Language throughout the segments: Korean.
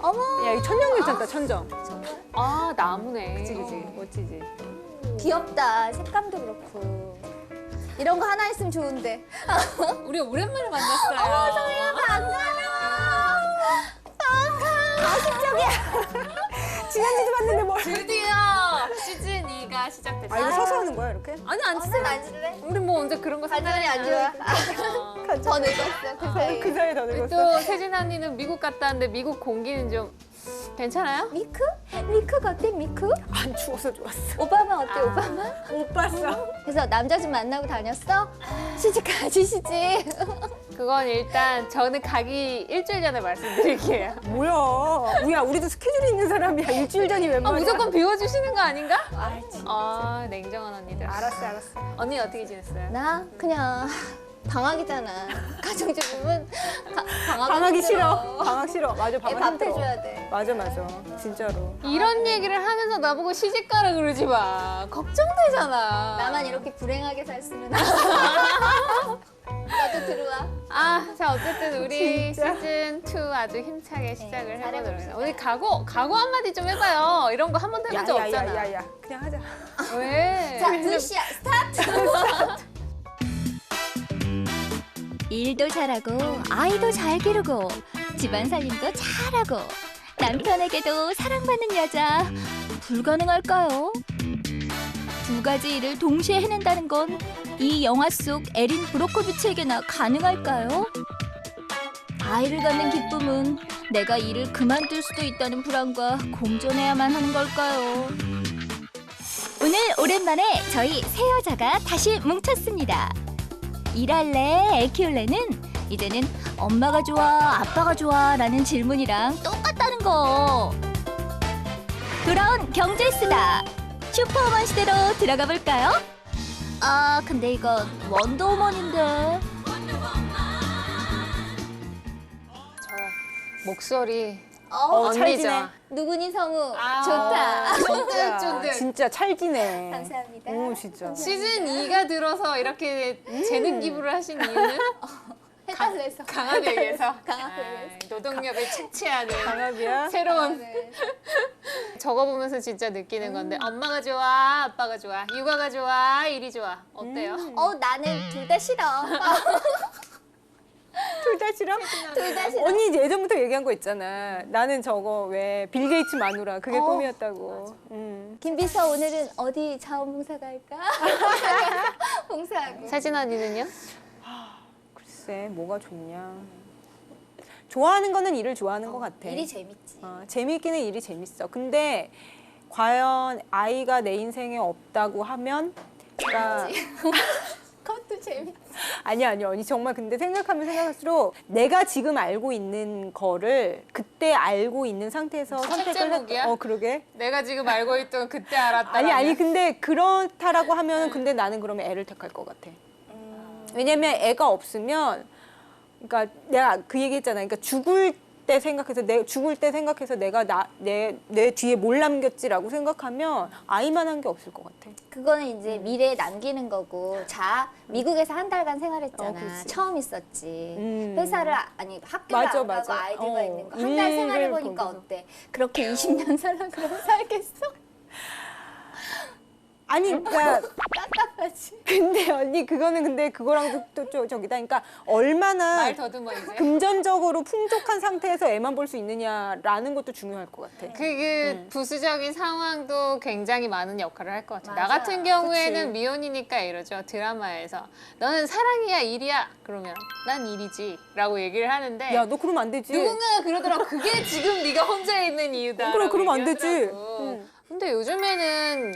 어머. 야, 이 천정 괜찮다, 천정. 아, 나무네. 그치, 멋지지. 귀엽다. 색감도 그렇고. 이런 거 하나 있으면 좋은데. 우리 오랜만에 만났어요. 소희야 반가워. 가식적이야. 지난주도 봤는데 뭘. 드디어 시즌 2가 시작됐어요. 아, 이거 서서 하는 거야, 이렇게? 아니, 앉으세요. 앉을래? 우리 뭐 언제 그런 거 가져가니 안 좋아. 더 늙었어 그 사이. 그 사이에 더 늙었어. 또 세진 언니는 미국 갔다 왔는데 미국 공기는 좀 괜찮아요? 미크? 미크가 어때 미크? 안 추워서 좋았어. 오바마 어때 오바마? 못 봤어. 그래서 남자 좀 만나고 다녔어? 시집 가지시지. 그건 일단 저는 가기 일주일 전에 말씀드릴게요. 뭐야. 우야, 우리도 스케줄이 있는 사람이야. 일주일 전이 웬 아, 말이야. 무조건 비워주시는 거 아닌가? 아, 진짜. 아, 냉정한 언니들. 알았어. 언니 어떻게 지냈어요? 나 그냥 방학이잖아. 가정주부는 방학이 싫어. 방학 싫어. 맞아, 방학 밥 힘들어. 해줘야 돼. 맞아. 진짜로. 이런 얘기를 하면서 나보고 시집 가라 그러지 마. 걱정되잖아. 나만 이렇게 불행하게 살수면 나도 들어와. 아, 자 어쨌든 우리 진짜. 시즌 2 아주 힘차게 시작을 해보도록 잘해봅시다. 해요. 우리 각오 한마디 좀 해봐요. 이런 거 한 번도 해본 적 없잖아. 야야야야야. 그냥 하자. 왜? 자, 두시야 스타트. 일도 잘하고 아이도 잘 기르고 집안 살림도 잘하고 남편에게도 사랑받는 여자 불가능할까요? 두 가지 일을 동시에 해낸다는 건 이 영화 속 에린 브로코비치에게나 가능할까요? 아이를 갖는 기쁨은 내가 일을 그만둘 수도 있다는 불안과 공존해야만 하는 걸까요? 오늘 오랜만에 저희 세 여자가 다시 뭉쳤습니다. 일할래, 애 키울래는 이제는 엄마가 좋아, 아빠가 좋아 라는 질문이랑 똑같다는 거. 돌아온 경제수다. 슈퍼우먼 시대로 들어가 볼까요? 아, 근데 이건 원더우먼인데. 저 목소리 찰지네. 언니죠. 누구니 성우. 아, 좋다. 쫀득쫀득. 진짜 찰지네. 감사합니다. 오, 진짜. 시즌 2가 들어서 이렇게 재능 기부를 하신 이유는 해달래서. 강압에 의해서 강압에 의해서. 노동력을 채취하는 강압이야? 새로운 네. 저거 보면서 진짜 느끼는 건데 엄마가 좋아, 아빠가 좋아, 육아가 좋아, 일이 좋아. 어때요? 나는 둘 다 싫어. 둘 다 싫어? 둘 다 싫어. 언니 이제 예전부터 얘기한 거 있잖아. 나는 저거 왜 빌 게이츠 마누라 그게 꿈이었다고. 김비서 오늘은 어디 자원봉사 갈까? 봉사하고. 세진 언니는요? 글쎄, 뭐가 좋냐. 좋아하는 거는 일을 좋아하는 것 같아. 일이 재밌지. 재미있기는 일이 재밌어. 근데 과연 아이가 내 인생에 없다고 하면 그러니까 그것도 재밌지. 아니야. 언니 정말 근데 생각하면 생각할수록 내가 지금 알고 있는 거를 그때 알고 있는 상태에서 선택을 제목이야? 그러게. 내가 지금 알고 있던 그때 알았다. 아니 근데 그렇다라고 하면 근데 나는 그러면 애를 택할 것 같아. 왜냐면 애가 없으면 그러니까 내가 그 얘기했잖아. 그러니까 죽을 때 생각해서 내가 내 뒤에 뭘 남겼지라고 생각하면 아이만 한 게 없을 것 같아. 그거는 이제 미래에 남기는 거고. 자, 미국에서 한 달간 생활했잖아. 그치. 처음 있었지. 음. 회사를 학교를 맞아, 안 가고 맞아. 아이들과 있는 거. 한 달 일을 생활해보니까 거기서. 어때? 그렇게 20년 살라 그러면 살겠어? 아니 그러니까 깝깝하지. 근데 언니 그거는 근데 그거랑 또 저기다. 그러니까 얼마나 말 더듬어 이제. 금전적으로 풍족한 상태에서 애만 볼 수 있느냐라는 것도 중요할 것 같아. 그 부수적인 상황도 굉장히 많은 역할을 할 것 같아요. 나 맞아. 같은 경우에는 그치. 미혼이니까 이러죠. 드라마에서 너는 사랑이야 일이야 그러면 난 일이지 라고 얘기를 하는데 야, 너 그러면 안 되지. 누군가가 그러더라고. 그게 지금 네가 혼자 있는 이유다. 그래, 그러면 안 되지. 근데 요즘에는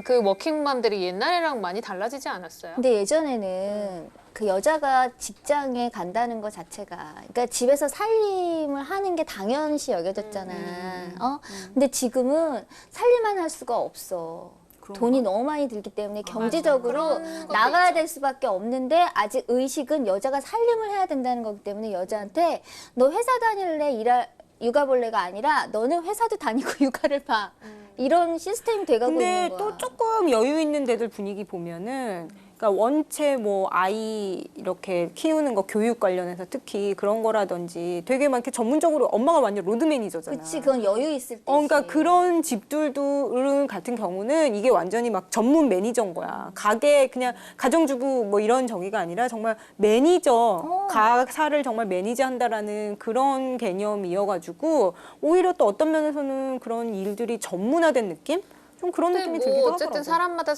그 워킹맘들이 옛날이랑 많이 달라지지 않았어요? 근데 예전에는 그 여자가 직장에 간다는 것 자체가 그러니까 집에서 살림을 하는 게 당연시 여겨졌잖아. 근데 지금은 살림만 할 수가 없어. 돈이 너무 많이 들기 때문에 경제적으로 그런 것도 나가야 있죠. 될 수밖에 없는데 아직 의식은 여자가 살림을 해야 된다는 거기 때문에 여자한테 너 회사 다닐래 육아 볼래가 아니라 너는 회사도 다니고 육아를 봐. 이런 시스템이 돼가고 근데 있는 거야. 또 조금 여유 있는 데들 분위기 보면은 그러니까 원체 뭐 아이 이렇게 키우는 거 교육 관련해서 특히 그런 거라든지 되게 막 이렇게 전문적으로 엄마가 완전 로드 매니저잖아. 그치, 그건 여유 있을 때지. 그러니까 그런 집들도 같은 경우는 이게 완전히 막 전문 매니저인 거야. 가게 그냥 가정주부 뭐 이런 정의가 아니라 정말 매니저, 가사를 정말 매니저한다라는 그런 개념이어가지고 오히려 또 어떤 면에서는 그런 일들이 전문화된 느낌? 좀 그런 근데 느낌이 뭐 들기도 어쨌든 하더라고. 사람마다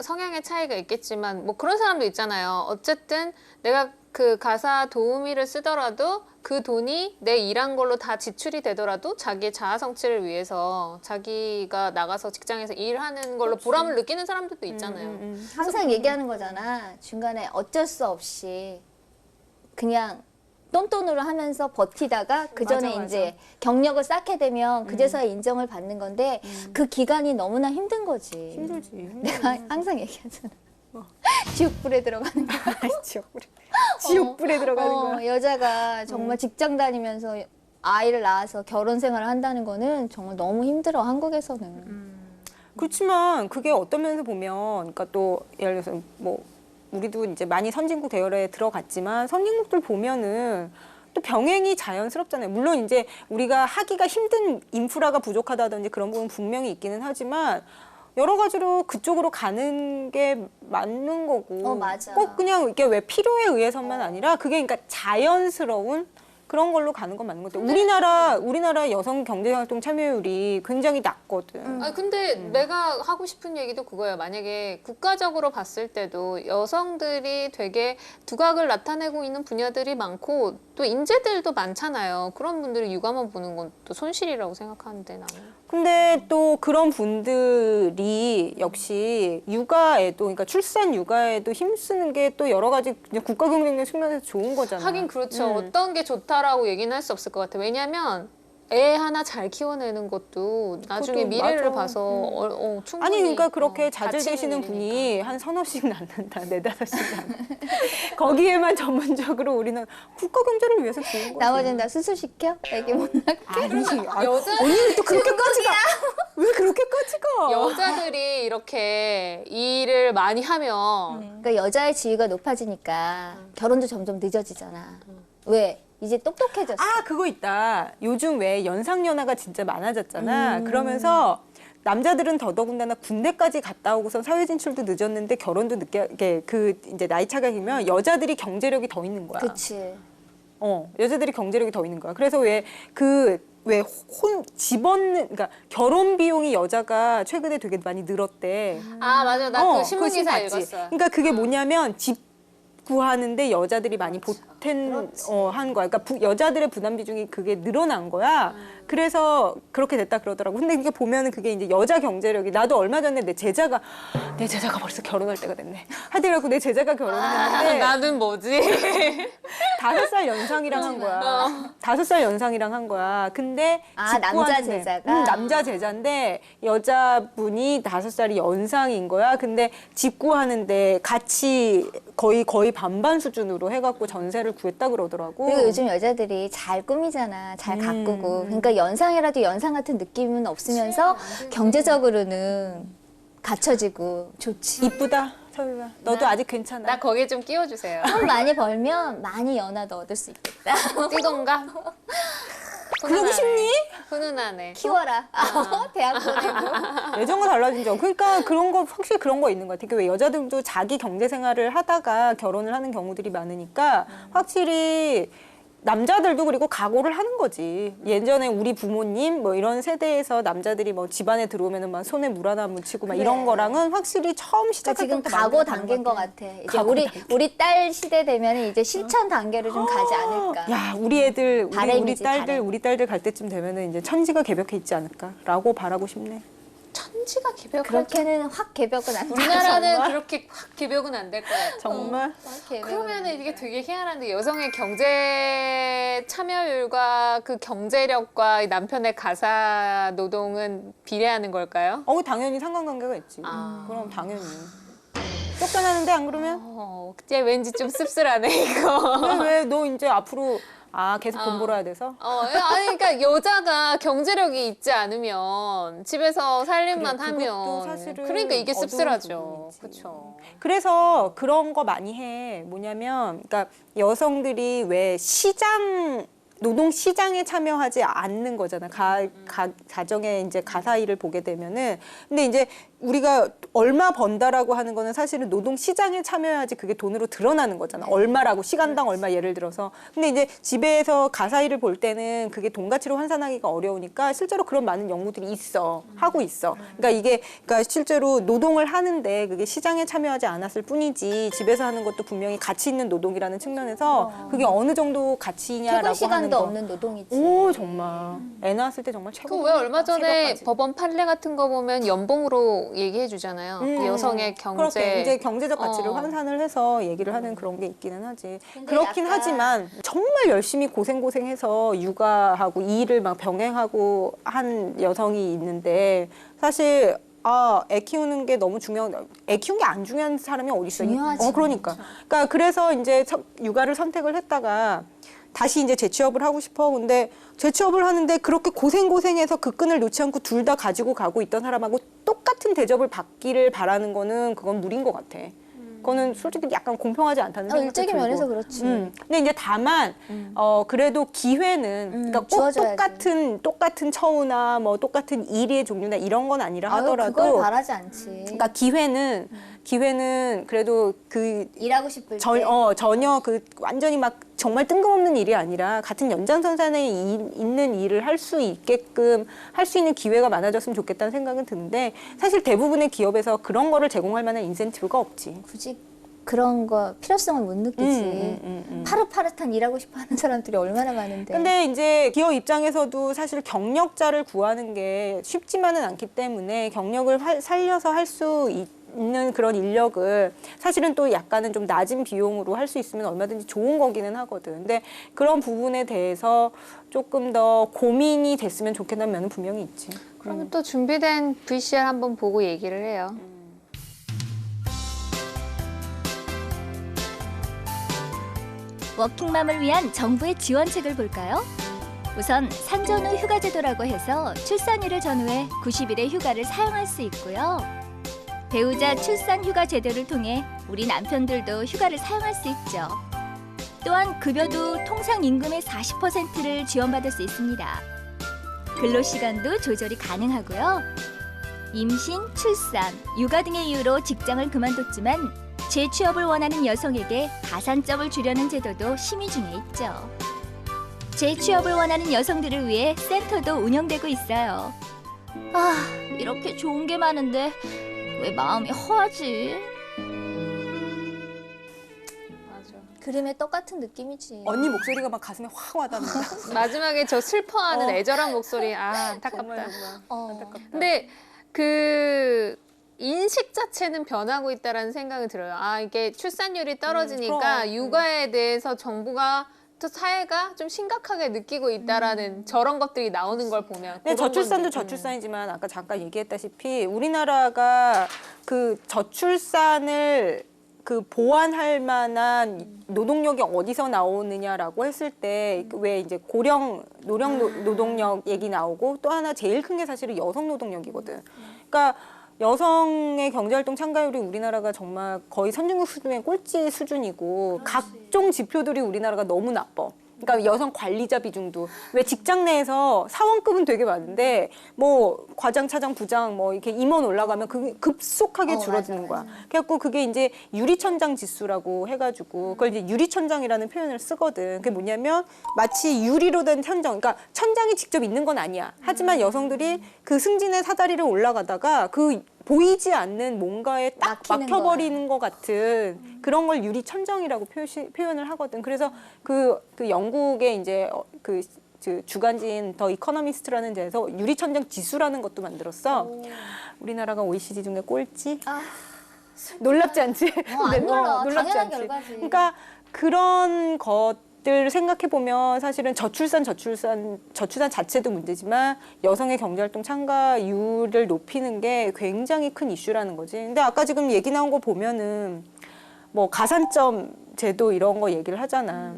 성향의 차이가 있겠지만 뭐 그런 사람도 있잖아요. 어쨌든 내가 그 가사 도우미를 쓰더라도 그 돈이 내 일한 걸로 다 지출이 되더라도 자기의 자아 성취를 위해서 자기가 나가서 직장에서 일하는 걸로 보람을 느끼는 사람들도 있잖아요. 항상 얘기하는 거잖아. 중간에 어쩔 수 없이 그냥 똔똔으로 하면서 버티다가 그 전에 맞아. 이제 경력을 쌓게 되면 그제서야 인정을 받는 건데 그 기간이 너무나 힘든 거지. 힘들지. 내가 항상 얘기하잖아. 지옥불에 들어가는 거. 지옥불에 들어가는 거야. 여자가 정말 직장 다니면서 아이를 낳아서 결혼 생활을 한다는 거는 정말 너무 힘들어, 한국에서는. 그렇지만 그게 어떤 면에서 보면, 그러니까 또 예를 들어서 뭐 우리도 이제 많이 선진국 대열에 들어갔지만 선진국들 보면은 또 병행이 자연스럽잖아요. 물론 이제 우리가 하기가 힘든 인프라가 부족하다든지 그런 부분 분명히 있기는 하지만 여러 가지로 그쪽으로 가는 게 맞는 거고. 맞아. 꼭 그냥 이게 왜 필요에 의해서만 아니라 그게 그러니까 자연스러운 그런 걸로 가는 건 맞는 것 같아요. 우리나라 여성 경제활동 참여율이 굉장히 낮거든. 아니 근데 내가 하고 싶은 얘기도 그거예요. 만약에 국가적으로 봤을 때도 여성들이 되게 두각을 나타내고 있는 분야들이 많고 또 인재들도 많잖아요. 그런 분들이 육아만 보는 건 또 손실이라고 생각하는데 나는. 근데 또 그런 분들이 역시 육아에도, 그러니까 출산 육아에도 힘쓰는 게 또 여러 가지 그냥 국가 경쟁력 측면에서 좋은 거잖아. 하긴 그렇죠. 어떤 게 좋다라고 얘기는 할 수 없을 것 같아요. 왜냐하면 애 하나 잘 키워내는 것도 나중에 그것도 미래를 맞아. 봐서 충분히 아니 그러니까 그렇게 가치 자제되시는 있는 분이 일이니까. 한 서너씩 낳는다, 네다섯씩 낳는다. 거기에만 전문적으로 우리는 국가 경제를 위해서 좋은 거지. 나머지는 다 수술시켜? 애기 못 낳게. 아니, 여자 언니는 또 그렇게까지 가? 왜 그렇게까지 가? 여자들이 이렇게 일을 많이 하면 그러니까 여자의 지위가 높아지니까 결혼도 점점 늦어지잖아. 왜? 이제 똑똑해졌어. 아, 그거 있다. 요즘 왜 연상연하가 진짜 많아졌잖아. 그러면서 남자들은 더더군다나 군대까지 갔다 오고서 사회 진출도 늦었는데 결혼도 늦게, 이게 그 이제 나이 차가 길면 여자들이 경제력이 더 있는 거야. 그치. 여자들이 경제력이 더 있는 거야. 그래서 그러니까 결혼 비용이 여자가 최근에 되게 많이 늘었대. 아 맞아 나 그 그거 신문기사 봤지? 읽었어요. 그러니까 그게 뭐냐면 집 구하는데 여자들이 많이 한 거야. 그러니까 여자들의 부담 비중이 그게 늘어난 거야. 그래서 그렇게 됐다 그러더라고. 근데 이게 보면은 그게 이제 여자 경제력이, 나도 얼마 전에 내 제자가 벌써 결혼할 때가 됐네. 하여튼 내 제자가 결혼했는데 나는 뭐지? 5살 연상이랑 한 거야. 5살 연상이랑 한 거야. 근데 남자 제자가? 남자 제자인데 여자분이 5살이 연상인 거야. 근데 직구하는데 같이 거의 반반 수준으로 해갖고 전세를 구했다 그러더라고. 그리고 요즘 여자들이 잘 꾸미잖아. 잘 가꾸고. 그러니까 연상이라도 연상 같은 느낌은 없으면서 경제적으로는 갖춰지고 좋지. 이쁘다, 서유야. 너도 아직 괜찮아. 나 거기에 좀 끼워주세요. 돈 많이 벌면 많이 연하도 얻을 수 있겠다. 띠동가? 그러고 싶니? 훈훈하네. 키워라. 대학 보내고. 예전과 달라진 점. 그러니까 그런 거, 확실히 그런 거 있는 것 같아. 왜 여자들도 자기 경제 생활을 하다가 결혼을 하는 경우들이 많으니까 확실히 남자들도 그리고 각오를 하는 거지. 예전에 우리 부모님 뭐 이런 세대에서 남자들이 뭐 집안에 들어오면은 막 손에 물 하나 묻히고 막 이런 거랑은 확실히 처음 시작할 지금 때부터 각오 많이 다른 단계인 것 같아. 같아. 이제 우리 딸 시대 되면 이제 실천 단계로 좀 가지 않을까. 야, 우리 애들, 우리 바람이지, 딸들, 바람. 우리 딸들 갈 때쯤 되면은 이제 천지가 개벽해 있지 않을까라고 바라고 싶네. 천지가 개벽. 그렇게는 확 개벽은 안 돼. 우리나라는 그렇게 확 개벽은 안 될 것 같아. 정말. 그러면 이게 되게 희한한데 여성의 경제 참여율과 그 경제력과 남편의 가사 노동은 비례하는 걸까요? 당연히 상관관계가 있지. 아. 그럼 당연히. 쫓겨나는데 안 그러면? 이제 왠지 좀 씁쓸하네 이거. 왜 너 이제 앞으로 계속 돈 벌어야 돼서? 아니, 그러니까 여자가 경제력이 있지 않으면 집에서 살림만 그래, 그것도 하면. 사실은 그러니까 이게 어두운 씁쓸하죠. 부분이지. 그렇죠. 그래서 그런 거 많이 해. 뭐냐면, 그러니까 여성들이 왜 노동 시장에 참여하지 않는 거잖아. 가정에 이제 가사 일을 보게 되면은. 근데 이제 우리가 얼마 번다라고 하는 거는 사실은 노동 시장에 참여해야지 그게 돈으로 드러나는 거잖아. 얼마라고, 시간당 얼마 예를 들어서. 근데 이제 집에서 가사 일을 볼 때는 그게 돈 가치로 환산하기가 어려우니까 실제로 그런 많은 연구들이 하고 있어. 그러니까 실제로 노동을 하는데 그게 시장에 참여하지 않았을 뿐이지 집에서 하는 것도 분명히 가치 있는 노동이라는 측면에서 그게 어느 정도 가치냐라고 퇴근 시간도 하는 거. 없는 노동이지. 오, 정말. 애 낳았을 때 정말 최고. 그 왜 얼마 전에 새벽까지. 법원 판례 같은 거 보면 연봉으로 얘기해 주잖아요. 그 여성의 경제. 그렇게 이제 경제적 가치를 어. 환산을 해서 얘기를 하는 그런 게 있기는 하지. 근데 그렇긴 약간- 하지만 정말 열심히 고생해서 육아하고 일을 막 병행하고 한 여성이 있는데 사실 애 키우는 게 너무 애 키우는 게 안 중요한 사람이 어디 있어? 중요하지. 그러니까. 그러니까 그래서 이제 육아를 선택을 했다가 다시 이제 재취업을 하고 싶어. 근데 재취업을 하는데 그렇게 고생해서 그 끈을 놓지 않고 둘 다 가지고 가고 있던 사람하고 똑같은 대접을 받기를 바라는 거는 그건 무리인 것 같아. 그거는 솔직히 약간 공평하지 않다는 생각이 일적인 들고. 면에서 그렇지. 근데 이제 다만 그래도 기회는 그러니까 꼭 주어져야지. 똑같은 처우나 뭐 똑같은 일의 종류나 이런 건 아니라 하더라도 그걸 바라지 않지. 그러니까 기회는 그래도 일하고 싶을 때. 전혀 완전히 막 정말 뜬금없는 일이 아니라 같은 연장선상에 있는 일을 할 수 있게끔 할 수 있는 기회가 많아졌으면 좋겠다는 생각은 드는데 사실 대부분의 기업에서 그런 거를 제공할 만한 인센티브가 없지. 굳이 그런 거 필요성을 못 느끼지. 파릇파릇한 일하고 싶어하는 사람들이 얼마나 많은데. 근데 이제 기업 입장에서도 사실 경력자를 구하는 게 쉽지만은 않기 때문에 경력을 살려서 할 수 있는 그런 인력을 사실은 또 약간은 좀 낮은 비용으로 할 수 있으면 얼마든지 좋은 거기는 하거든. 근데 그런 부분에 대해서 조금 더 고민이 됐으면 좋겠다는 면은 분명히 있지. 그러면 또 준비된 VCR 한번 보고 얘기를 해요. 워킹맘을 위한 정부의 지원책을 볼까요? 우선 산전후 휴가제도라고 해서 출산일을 전후해 90일의 휴가를 사용할 수 있고요. 배우자 출산 휴가 제도를 통해 우리 남편들도 휴가를 사용할 수 있죠. 또한 급여도 통상 임금의 40%를 지원받을 수 있습니다. 근로시간도 조절이 가능하고요. 임신, 출산, 육아 등의 이유로 직장을 그만뒀지만 재취업을 원하는 여성에게 가산점을 주려는 제도도 심의 중에 있죠. 재취업을 원하는 여성들을 위해 센터도 운영되고 있어요. 이렇게 좋은 게 많은데 왜 마음이 허하지? 맞아. 그림의 똑같은 느낌이지. 언니 목소리가 막 가슴에 확 와닿는다. 마지막에 저 슬퍼하는 애절한 목소리. 안타깝다. 정말. 안타깝다. 근데 그 인식 자체는 변하고 있다라는 생각이 들어요. 이게 출산율이 떨어지니까 그럼. 육아에 대해서 정부가 또 사회가 좀 심각하게 느끼고 있다라는 저런 것들이 나오는 걸 보면. 근데 그런 저출산도 건 저출산이지만 아까 잠깐 얘기했다시피 우리나라가 그 저출산을 보완할 만한 노동력이 어디서 나오느냐라고 했을 때 왜 이제 노령 노동력 얘기 나오고 또 하나 제일 큰 게 사실은 여성 노동력이거든. 그러니까 여성의 경제활동 참가율이 우리나라가 정말 거의 선진국 수준의 꼴찌 수준이고 각종 지표들이 우리나라가 너무 나빠. 그러니까 여성 관리자 비중도 왜 직장 내에서 사원급은 되게 많은데 뭐 과장, 차장, 부장 뭐 이렇게 임원 올라가면 그게 급속하게 줄어드는 거야. 그래갖고 그게 이제 유리천장 지수라고 해가지고 그걸 이제 유리천장이라는 표현을 쓰거든. 그게 뭐냐면 마치 유리로 된 천장, 그러니까 천장이 직접 있는 건 아니야. 하지만 여성들이 그 승진의 사다리를 올라가다가 그 보이지 않는 뭔가에 딱 막혀버리는 것 같은 그런 걸 유리천장이라고 표현을 하거든. 그래서 그 영국의 이제 그 주간지인 더 이코노미스트라는 데서 유리천장 지수라는 것도 만들었어. 우리나라가 OECD 중에 꼴찌? 놀랍지 않지? 안 놀라. 놀랍지 당연한 않지? 결과지. 그러니까 그런 것들 생각해 보면 사실은 저출산 자체도 문제지만 여성의 경제활동 참가율을 높이는 게 굉장히 큰 이슈라는 거지. 근데 아까 지금 얘기 나온 거 보면은 뭐 가산점 제도 이런 거 얘기를 하잖아.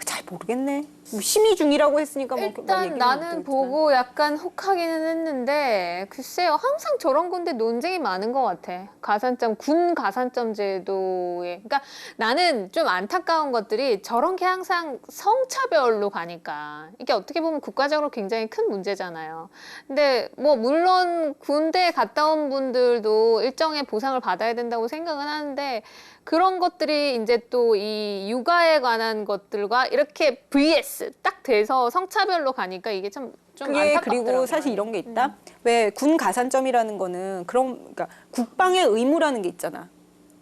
잘 모르겠네. 뭐 심의 중이라고 했으니까 뭐 일단 얘기는 나는 못 하겠지만. 보고 약간 혹하기는 했는데 글쎄요 항상 저런 건데 논쟁이 많은 것 같아. 가산점 군 가산점 제도에 그러니까 나는 좀 안타까운 것들이 저런 게 항상 성차별로 가니까 이게 어떻게 보면 국가적으로 굉장히 큰 문제잖아요. 근데 뭐 물론 군대 갔다 온 분들도 일정의 보상을 받아야 된다고 생각은 하는데 그런 것들이 이제 또 이 육아에 관한 것들과 이렇게 vs 딱 돼서 성차별로 가니까 이게 좀 그게 안타깝더라고요. 그리고 사실 이런 게 있다. 왜 군 가산점이라는 거는 그러니까 국방의 의무라는 게 있잖아.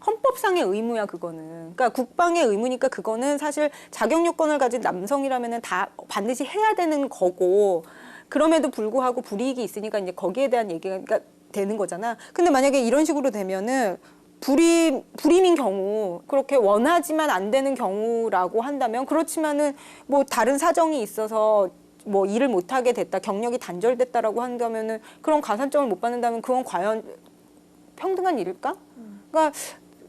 헌법상의 의무야 그거는. 그러니까 국방의 의무니까 그거는 사실 자격 요건을 가진 남성이라면은 다 반드시 해야 되는 거고 그럼에도 불구하고 불이익이 있으니까 이제 거기에 대한 얘기가 그러니까 되는 거잖아. 근데 만약에 이런 식으로 되면은 불임인 경우 그렇게 원하지만 안 되는 경우라고 한다면 그렇지만은 뭐 다른 사정이 있어서 뭐 일을 못하게 됐다 경력이 단절됐다라고 한다면은 그런 가산점을 못 받는다면 그건 과연 평등한 일일까? 그러니까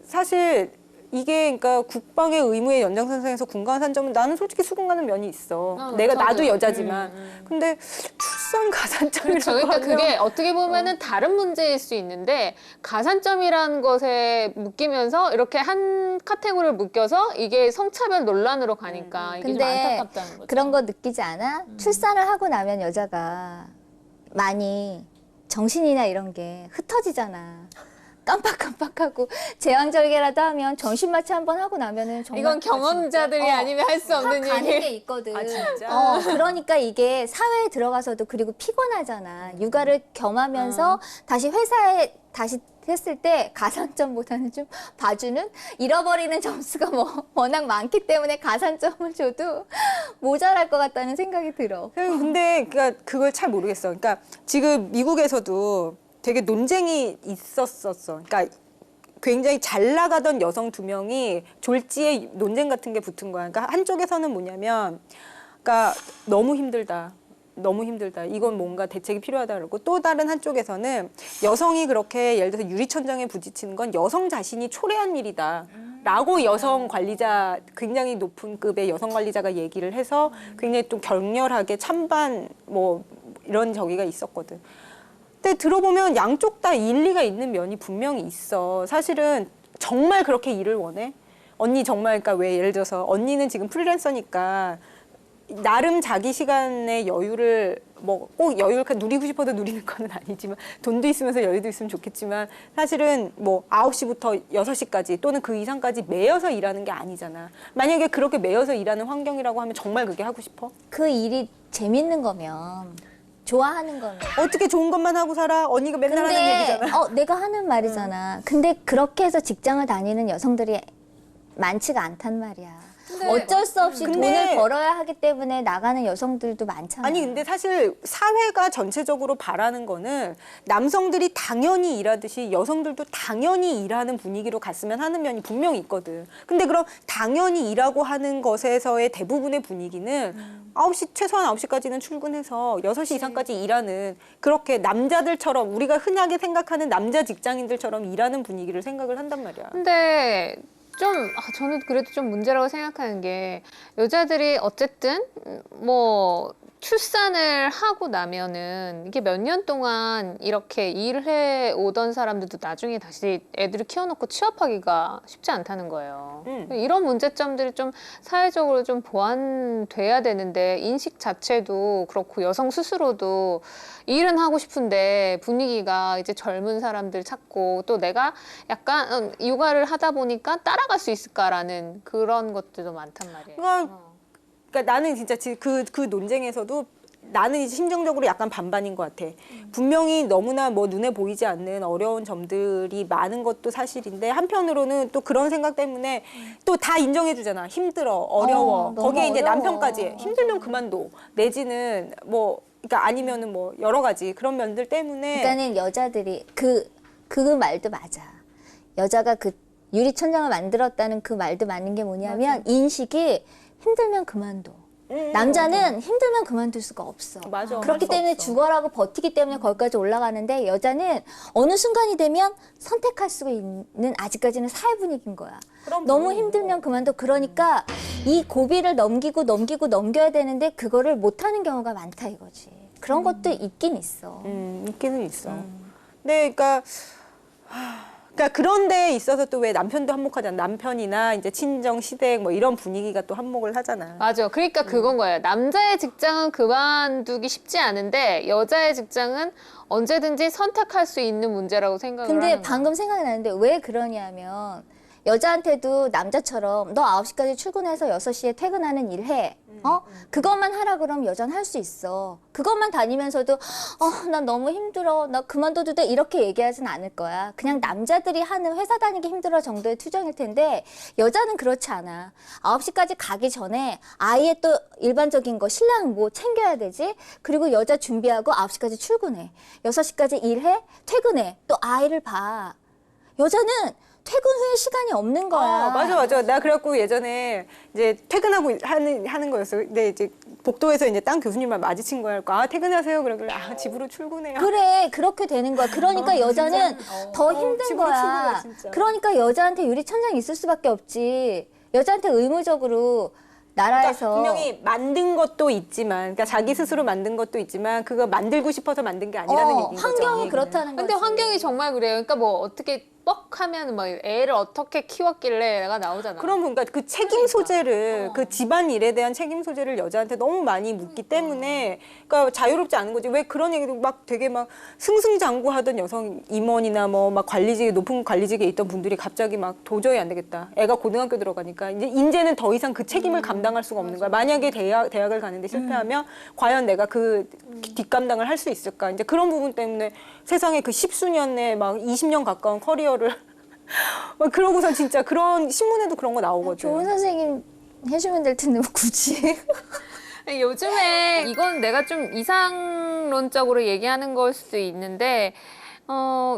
사실 이게 그러니까 국방의 의무의 연장선상에서 군가산점은 나는 솔직히 수긍하는 면이 있어. 나도 저도. 여자지만. 근데 출산 가산점이라고 그렇죠. 그러니까 하면 그게 어떻게 보면은 다른 문제일 수 있는데 가산점이라는 것에 묶이면서 이렇게 한 카테고리를 묶여서 이게 성차별 논란으로 가니까 이게 좀 근데 안타깝다는 거죠. 그런 거 느끼지 않아? 출산을 하고 나면 여자가 많이 정신이나 이런 게 흩어지잖아. 깜빡깜빡하고 제왕절개라도 하면 정신마취 한번 하고 나면은 정말 이건 경험자들이 아니면 할 수 없는 가는 얘기. 게 있거든. 아, 진짜? 그러니까 이게 사회에 들어가서도 그리고 피곤하잖아. 육아를 겸하면서 다시 회사에 다시 했을 때 가산점보다는 좀 봐주는 잃어버리는 점수가 뭐 워낙 많기 때문에 가산점을 줘도 모자랄 것 같다는 생각이 들어. 근데 그러니까 그걸 잘 모르겠어. 그러니까 지금 미국에서도 되게 논쟁이 있었었어. 그러니까 굉장히 잘 나가던 여성 2명이 졸지에 논쟁 같은 게 붙은 거야. 그러니까 한쪽에서는 뭐냐면, 그러니까 너무 힘들다. 너무 힘들다. 이건 뭔가 대책이 필요하다 그러고 또 다른 한쪽에서는 여성이 그렇게 예를 들어서 유리천장에 부딪히는 건 여성 자신이 초래한 일이다. 라고 여성 관리자, 굉장히 높은 급의 여성 관리자가 얘기를 해서 굉장히 좀 격렬하게 찬반 뭐 이런 저기가 있었거든. 근데 들어보면 양쪽 다 일리가 있는 면이 분명히 있어. 사실은 정말 그렇게 일을 원해? 언니 정말 그러니까 왜 예를 들어서 언니는 지금 프리랜서니까 나름 자기 시간의 여유를 뭐 꼭 여유를 누리고 싶어도 누리는 건 아니지만 돈도 있으면서 여유도 있으면 좋겠지만 사실은 뭐 9시부터 6시까지 또는 그 이상까지 매여서 일하는 게 아니잖아. 만약에 그렇게 매여서 일하는 환경이라고 하면 정말 그게 하고 싶어? 그 일이 재밌는 거면 좋아하는 거면 어떻게 좋은 것만 하고 살아? 언니가 맨날 하는 얘기잖아. 내가 하는 말이잖아. 근데 그렇게 해서 직장을 다니는 여성들이 많지가 않단 말이야. 어쩔 수 없이 근데- 돈을 벌어야 하기 때문에 나가는 여성들도 많잖아. 아니 근데 사실 사회가 전체적으로 바라는 거는 남성들이 당연히 일하듯이 여성들도 당연히 일하는 분위기로 갔으면 하는 면이 분명히 있거든. 근데 그럼 당연히 일하고 하는 것에서의 대부분의 분위기는 9시 최소한 9시까지는 출근해서 6시 이상까지 일하는 그렇게 남자들처럼 우리가 흔하게 생각하는 남자 직장인들처럼 일하는 분위기를 생각을 한단 말이야. 근데 저는 그래도 좀 문제라고 생각하는 게 여자들이 어쨌든 뭐 출산을 하고 나면은 이게 몇 년 동안 이렇게 일을 해 오던 사람들도 나중에 다시 애들을 키워놓고 취업하기가 쉽지 않다는 거예요. 이런 문제점들이 좀 사회적으로 좀 보완돼야 되는데 인식 자체도 그렇고 여성 스스로도 일은 하고 싶은데 분위기가 이제 젊은 사람들 찾고 또 내가 약간 육아를 하다 보니까 따라갈 수 있을까라는 그런 것들도 많단 말이에요. 그러니까 나는 진짜 그 논쟁에서도 나는 이제 심정적으로 약간 반반인 것 같아. 분명히 너무나 뭐 눈에 보이지 않는 어려운 점들이 많은 것도 사실인데 한편으로는 또 그런 생각 때문에 또 다 인정해 주잖아. 힘들어, 어려워. 너무 거기에 이제 어려워. 남편까지 힘들면 그만둬. 내지는 뭐 그러니까 아니면은 뭐 여러 가지 그런 면들 때문에 그러니까는 여자들이 그 말도 맞아. 여자가 그 유리천장을 만들었다는 그 말도 맞는 게 뭐냐면 인식이 힘들면 그만둬. 남자는 힘들면 그만둘 수가 없어. 맞아. 그렇기 할수 때문에 없어. 죽어라고 버티기 때문에 거기까지 올라가는데 여자는 어느 순간이 되면 선택할 수 있는 아직까지는 사회 분위기인 거야. 너무 힘들면 그만둬. 그러니까 이 고비를 넘겨야 되는데 그거를 못하는 경우가 많다 이거지. 그런 것도 있긴 있어. 있기는 있어. 근데 그러니까 그런 데 있어서 또 왜 남편도 한몫하잖아. 남편이나 이제 친정, 시댁 뭐 이런 분위기가 또 한몫을 하잖아. 맞아. 그러니까 그건 거예요. 남자의 직장은 그만두기 쉽지 않은데 여자의 직장은 언제든지 선택할 수 있는 문제라고 생각을 근데 하는 거예요. 방금 생각이 나는데 왜 그러냐면 여자한테도 남자처럼 너 9시까지 출근해서 6시에 퇴근하는 일 해. 그것만 하라 그러면 여자는 할 수 있어. 그것만 다니면서도 난 너무 힘들어. 나 그만둬도 돼. 이렇게 얘기하진 않을 거야. 그냥 남자들이 하는 회사 다니기 힘들어 정도의 투정일 텐데 여자는 그렇지 않아. 9시까지 가기 전에 아이의 또 일반적인 거 신랑 뭐 챙겨야 되지. 그리고 여자 준비하고 9시까지 출근해. 6시까지 일해. 퇴근해. 또 아이를 봐. 여자는 퇴근 후에 시간이 없는 거야. 맞아. 나 그래갖고 예전에 이제 퇴근하고 하는 거였어. 근데 이제 복도에서 이제 딴 교수님만 마주친 거야. 퇴근하세요. 그러길래 집으로 출근해요. 그래, 그렇게 되는 거야. 그러니까 여자는 더 힘든 집으로 거야. 출근해, 진짜. 그러니까 여자한테 유리천장이 있을 수밖에 없지. 여자한테 의무적으로 그러니까 나라에서 분명히 만든 것도 있지만, 그러니까 자기 스스로 만든 것도 있지만, 그거 만들고 싶어서 만든 게 아니라는 얘기인 거죠. 환경이 얘기는. 그렇다는 거지. 근데 환경이 정말 그래요. 그러니까 뭐 어떻게 뻑하면 뭐 애를 어떻게 키웠길래 애가 나오잖아. 그럼 그러니까 그 책임 소재를 그 집안 일에 대한 책임 소재를 여자한테 너무 많이 묻기 때문에 그러니까 자유롭지 않은 거지. 왜 그런 얘기도 막 되게 막 승승장구하던 여성 임원이나 뭐 막 관리직에 높은 관리직에 있던 분들이 갑자기 막 도저히 안 되겠다. 애가 고등학교 들어가니까 이제는 더 이상 그 책임을 감당할 수가 없는 거야. 만약에 대학을 가는데 실패하면 과연 내가 그 뒷감당을 할 수 있을까? 이제 그런 부분 때문에 세상에 그 십수년에 막 20년 가까운 커리어를 막 그러고선 진짜 그런 신문에도 그런 거 나오거든. 좋은 선생님 해주면 될 텐데 뭐 굳이. 요즘에 이건 내가 좀 이상론적으로 얘기하는 걸 수도 있는데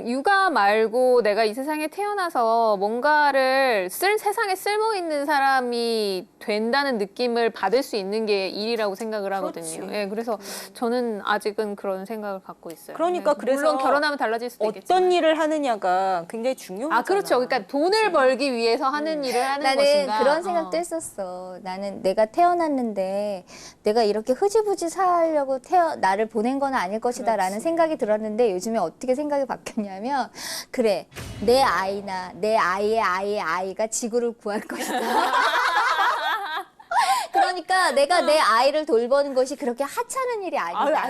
육아 말고 내가 이 세상에 태어나서 뭔가를 세상에 쓸모 있는 사람이 된다는 느낌을 받을 수 있는 게 일이라고 생각을 하거든요. 그렇지. 예, 그래서 저는 아직은 그런 생각을 갖고 있어요. 그러니까 예, 그래서 물론 결혼하면 달라질 수도 있겠지만. 어떤 일을 하느냐가 굉장히 중요하잖아. 그렇죠. 그러니까 돈을 벌기 위해서 하는 일을 하는 나는 것인가. 그런 생각도 했었어. 나는 내가 태어났는데 내가 이렇게 흐지부지 살려고 나를 보낸 건 아닐 것이다 라는 생각이 들었는데 요즘에 어떻게 생각이 바뀌었냐면 그래 내 아이나 내 아이의 아이의 아이가 지구를 구할 것이다. 그러니까 내가 내 아이를 돌보는 것이 그렇게 하찮은 일이 아니다.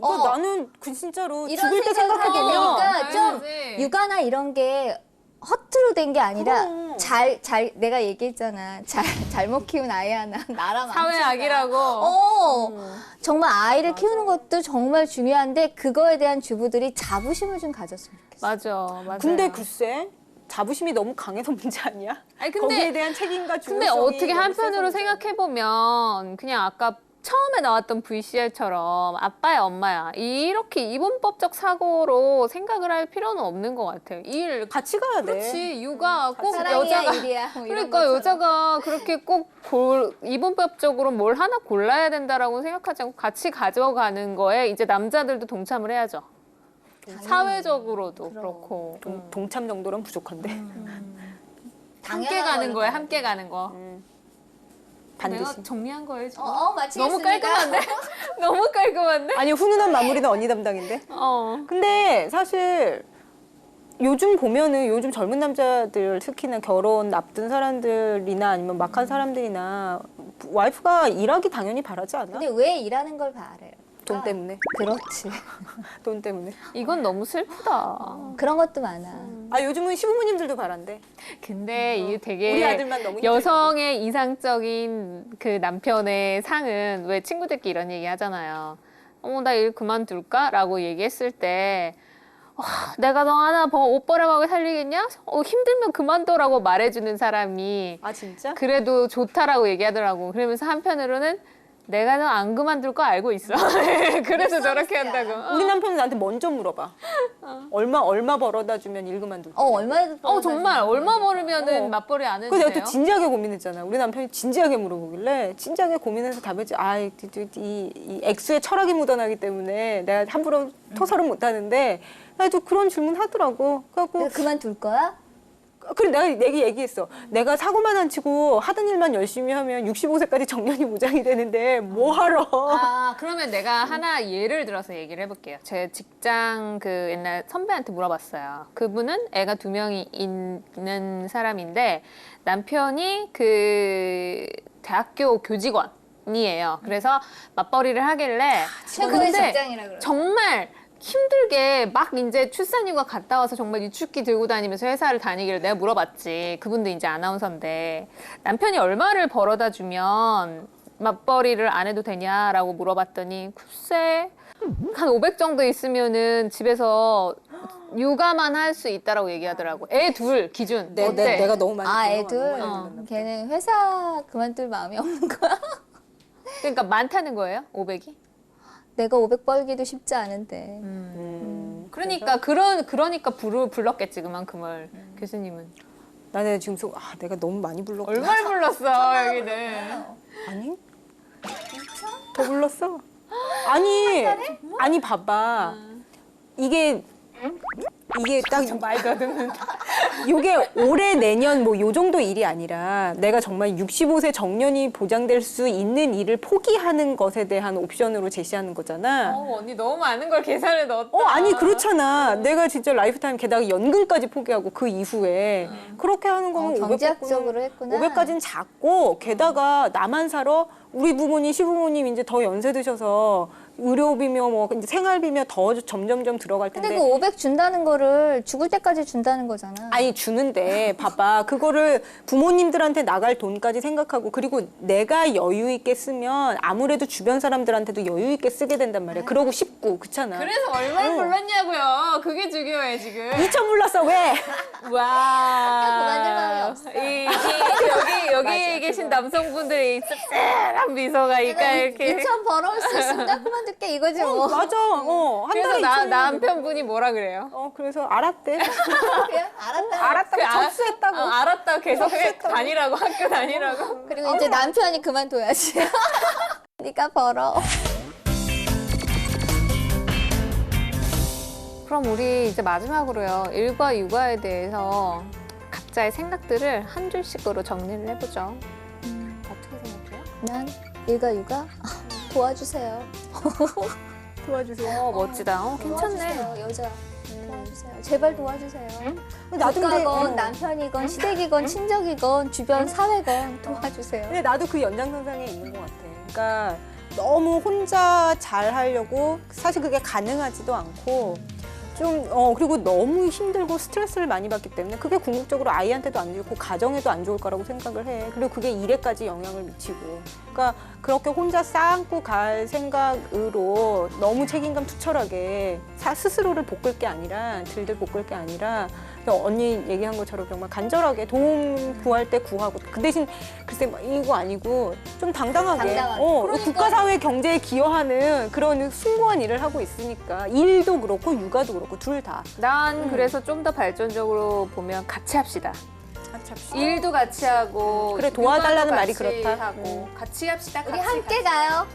나는 그 진짜로 이런 죽을 때 생각을 하게 생각하거든요. 되니까 좀 당연하지. 육아나 이런 게 허투루 된 게 아니라 그럼. 내가 얘기했잖아. 잘못 키운 아이 하나 나랑 사회 악이라고. 정말 아이를 키우는 것도 정말 중요한데 그거에 대한 주부들이 자부심을 좀 가졌으면 좋겠어. 맞아. 근데 글쎄 자부심이 너무 강해서 문제 아니야? 아니, 거기에 대한 책임과 중요성이 근데 어떻게 너무 한편으로 세서 생각해 보면 그냥 아까 처음에 나왔던 VCR처럼 아빠야 엄마야 이렇게 이분법적 사고로 생각을 할 필요는 없는 것 같아요. 같이 가야 돼. 그렇지 육아 꼭 사랑이야 여자가 일이야 뭐 이런 그러니까 것처럼. 여자가 그렇게 꼭 이분법적으로 뭘 하나 골라야 된다라고 생각하지 않고 같이 가져가는 거에 이제 남자들도 동참을 해야죠. 사회적으로도 그렇고 동참 정도는 부족한데 함께 가는 거예요. 함께 가는 거. 반드시. 내가 정리한 거예요. 지금. 마치겠습니다. 너무 깔끔한데? 너무 깔끔한데? 아니 훈훈한 마무리는 언니 담당인데. 근데 사실 요즘 보면은 요즘 젊은 남자들 특히나 결혼 앞둔 사람들이나 아니면 막 한 사람들이나 와이프가 일하기 당연히 바라지 않아? 근데 왜 일하는 걸 바래요? 돈 때문에. 그렇지. 돈 때문에. 이건 너무 슬프다. 그런 것도 많아. 요즘은 시부모님들도 바란대. 근데 이게 되게 우리 아들만 너무 여성의 이상적인 그 남편의 상은 왜 친구들끼리 이런 얘기 하잖아요. 나 일 그만둘까? 라고 얘기했을 때 내가 너 하나 옷 벌어먹게 살리겠냐? 힘들면 그만둬라고 말해주는 사람이 아 진짜? 그래도 좋다라고 얘기하더라고. 그러면서 한편으로는 내가 너 안 그만둘 거 알고 있어. 그래서 저렇게 한다고. 우리 남편은 나한테 먼저 물어봐. 얼마 벌어다 주면 일 그만둘 거야. 얼마나 정말 얼마 벌으면은 맞벌이 안 해도 그래서 내가 돼요? 또 진지하게 고민했잖아. 우리 남편이 진지하게 물어보길래 진지하게 고민해서 답했지. 이 액수에 철학이 묻어나기 때문에 내가 함부로 토설은 못하는데 나도 그런 질문 하더라고. 그래갖고 그만둘 거야? 그래 내가 얘기했어. 내가 사고만 안 치고 하던 일만 열심히 하면 65세까지 정년이 보장이 되는데 뭐 하러? 아, 그러면 내가 하나 예를 들어서 얘기를 해볼게요. 제 직장 그 옛날 선배한테 물어봤어요. 그분은 애가 2명이 있는 사람인데 남편이 그 대학교 교직원이에요. 그래서 맞벌이를 하길래 최고의 근데 직장이라 그래. 정말 힘들게 막 이제 출산휴가 갔다 와서 정말 유축기 들고 다니면서 회사를 다니기를 내가 물어봤지. 그분도 이제 아나운서인데 남편이 얼마를 벌어다 주면 맞벌이를 안 해도 되냐라고 물어봤더니 글쎄 한 500 정도 있으면은 집에서 육아만 할 수 있다라고 얘기하더라고. 애 둘 기준. 어때? 내가 너무 많이 애들. 걔는 회사 그만둘 마음이 없는 거야. 그러니까 많다는 거예요? 500이? 내가 500 벌기도 쉽지 않은데. 그러니까 그러니까 불렀겠지 그만큼을 교수님은. 나는 지금 내가 너무 많이 불렀구나. 얼마를 불렀어 여기는? 아니? 더 불렀어? 아니 봐봐. 이게 딱 말도 안 듣는. 이게 올해 내년 뭐 요 정도 일이 아니라 내가 정말 65세 정년이 보장될 수 있는 일을 포기하는 것에 대한 옵션으로 제시하는 거잖아. 언니 너무 많은 걸 계산을 넣었다. 아니 그렇잖아. 내가 진짜 라이프타임 게다가 연금까지 포기하고 그 이후에 그렇게 하는 거면 500 경제학적으로 했구나. 500까지는 작고 게다가 나만 살아 우리 부모님 시부모님 이제 더 연세 드셔서 의료비며 뭐 이제 생활비며 더 점점점 들어갈 텐데. 근데 그 500 준다는 거를 죽을 때까지 준다는 거잖아. 아니 주는데 봐봐 그거를 부모님들한테 나갈 돈까지 생각하고 그리고 내가 여유 있게 쓰면 아무래도 주변 사람들한테도 여유 있게 쓰게 된단 말이야. 그러고 싶고 그렇잖아. 그래서 얼마를 불렀냐고요. 그게 중요해 지금. 2천 불렀어 왜? 그만둘 마음이 와. 없어. 여기 계신 남성분들이 씁쓸한 미소가 이렇게. 2천 벌어올 수 있으면 나 그만둘게 이거지 뭐. 맞아. 한 그래서 달에 2천. 남편분이 뭐라 그래요? 그래서 알았대. 그냥 알았다. 알았다고 접수했다고. 알았다. 계속 다니라고 학교 다니라고. 그리고 이제 남편이 그만둬야지. 네가 벌어. 그럼 우리 이제 마지막으로요. 일과 육아에 대해서 각자의 생각들을 한 줄씩으로 정리를 해보죠. 어떻게 생각해요? 난 일과 육아 도와주세요. 도와주세요. 멋지다. 괜찮네. 도와주세요, 여자. 도와주세요. 제발 도와주세요. 나도 근데 국가건 남편이건 시댁이건 친정이건 주변 사회건 도와주세요. 근데 나도 그 연장선상에 있는 것 같아. 그러니까 너무 혼자 잘 하려고 사실 그게 가능하지도 않고 그리고 너무 힘들고 스트레스를 많이 받기 때문에 그게 궁극적으로 아이한테도 안 좋고 가정에도 안 좋을 거라고 생각을 해. 그리고 그게 일에까지 영향을 미치고. 그러니까 그렇게 혼자 쌓고 갈 생각으로 너무 책임감 투철하게 스스로를 볶을 게 아니라 들들 볶을 게 아니라 언니 얘기한 것처럼 정말 간절하게 도움 구할 때 구하고 그 대신 글쎄 뭐 이거 아니고 좀 당당하게 그러니까. 국가 사회 경제에 기여하는 그런 숭고한 일을 하고 있으니까 일도 그렇고 육아도 그렇고 둘 다. 난 그래서 좀 더 발전적으로 보면 같이 합시다. 일도 같이 하고 그래, 도와달라는 육아도 말이 같이 그렇다. 하고 같이 합시다. 우리 같이 함께 가요.